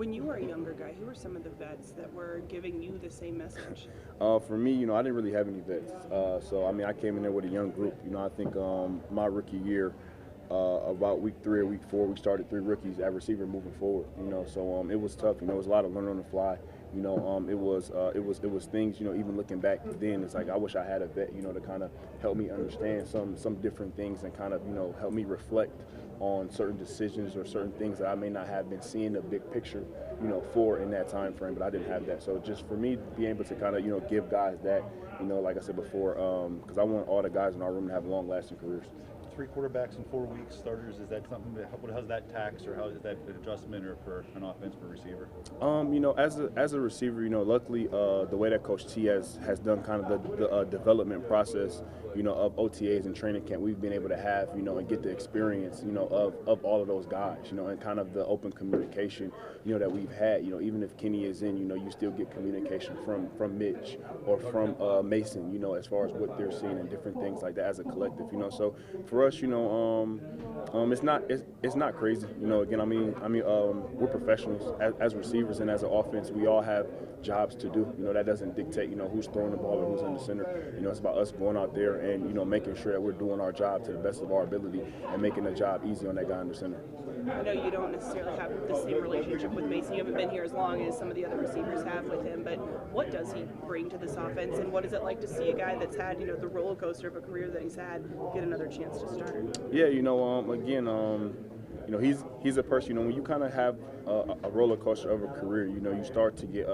When you were a younger guy, who were some of the vets that were giving you the same message? For me, I didn't really have any vets. I came in there with a young group. I think my rookie year, about week 3 or week 4, we started 3 rookies at receiver moving forward. It was tough. It was a lot of learning on the fly. It was things. Even looking back then, it's like I wish I had a vet. To kind of help me understand some different things and kind of help me reflect on certain decisions or certain things that I may not have been seeing the big picture, for in that time frame. But I didn't have that. So just for me, being able to kind of give guys that, like I said before, because I want all the guys in our room to have long-lasting careers. 3 quarterbacks in 4 weeks, starters, is that something that, how's that tax, or how is that an adjustment or for an offense for a receiver? As a receiver, luckily the way that Coach T has done kind of the development process, of OTAs and training camp, we've been able to have, and get the experience, of all of those guys, and kind of the open communication, that we've had. Even if Kenny is in, you still get communication from Mitch or from Mason, as far as what they're seeing and different things like that as a collective, So for us, it's not crazy. Again, we're professionals as receivers and as an offense. We all have jobs to do. That doesn't dictate, who's throwing the ball or who's in the center. It's about us going out there and, making sure that we're doing our job to the best of our ability and making the job easy on that guy in the center. I know you don't necessarily have the same relationship with Mason. You haven't been here as long as some of the other receivers have with him, but what does he bring to this offense, and what is it like to see a guy that's had, the roller coaster of a career that he's had get another chance to start? Yeah, he's a person, when you kind of have a roller coaster of a career, you start to get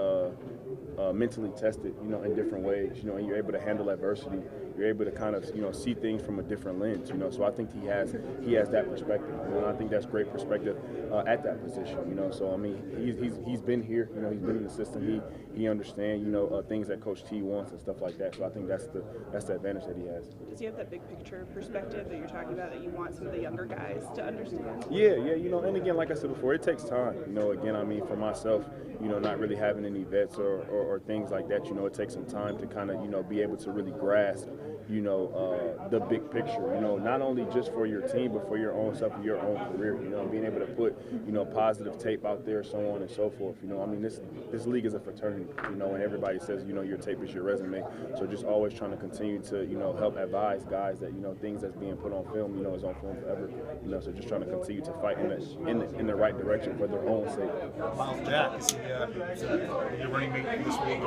mentally tested, in different ways, and you're able to handle adversity. You're able to kind of, see things from a different lens, So I think he has that perspective, and I think that's great perspective at that position, he's been here, he's been in the system. He understands, things that Coach T wants and stuff like that. So I think that's the advantage that he has. Does he have that big picture perspective that you're talking about that you want some of the younger guys to understand? Yeah, and again, like I said before, it takes time. For myself, not really having any vets or things like that, it takes some time to kind of, be able to really grasp, the big picture, not only just for your team, but for your own self and your own career, being able to put, positive tape out there, so on and so forth. This league is a fraternity, and everybody says, your tape is your resume. So just always trying to continue to, help advise guys that, things that's being put on film, is on film forever. So just trying to continue to fight in the right direction for their own sake. Miles Jack, is he your running mate this week?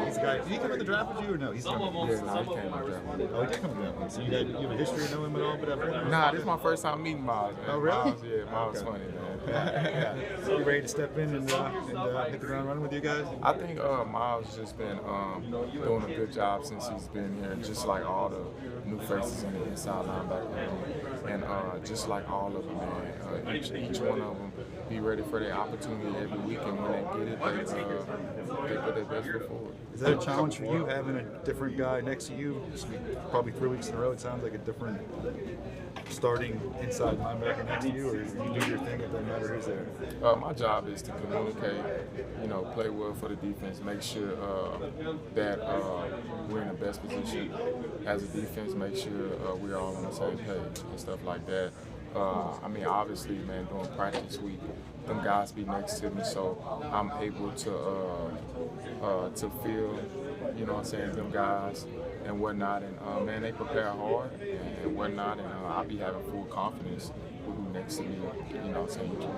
He's a guy. Did he come in the draft with you or no? He's coming. Yeah, no, he came in the draft. Oh, he did come in the draft. So you have a history of knowing him at all? But Nah, this is my first time meeting Miles, man. Oh, really? Miles funny, man. yeah. So you ready to step in and hit the ground running with you guys? I think Miles just been doing a good job since he's been here, just like all the new faces in the inside linebacker room. And just like all of them, man, each one of them be ready for their opportunity every week, and when they get it, they put their best foot forward. Is that a challenge for you, having a different guy next to you? Probably 3 weeks in a row, it sounds like a different starting inside linebacker next to you, or you do your thing, it doesn't matter who's there? My job is to communicate, play well for the defense, make sure that we're in the best position as a defense, make sure we're all on the same page and stuff like that. Obviously, man, during practice week, them guys be next to me, so I'm able to feel, them guys and whatnot. And man, they prepare hard and whatnot, and I'll be having full confidence with who next to me, each week.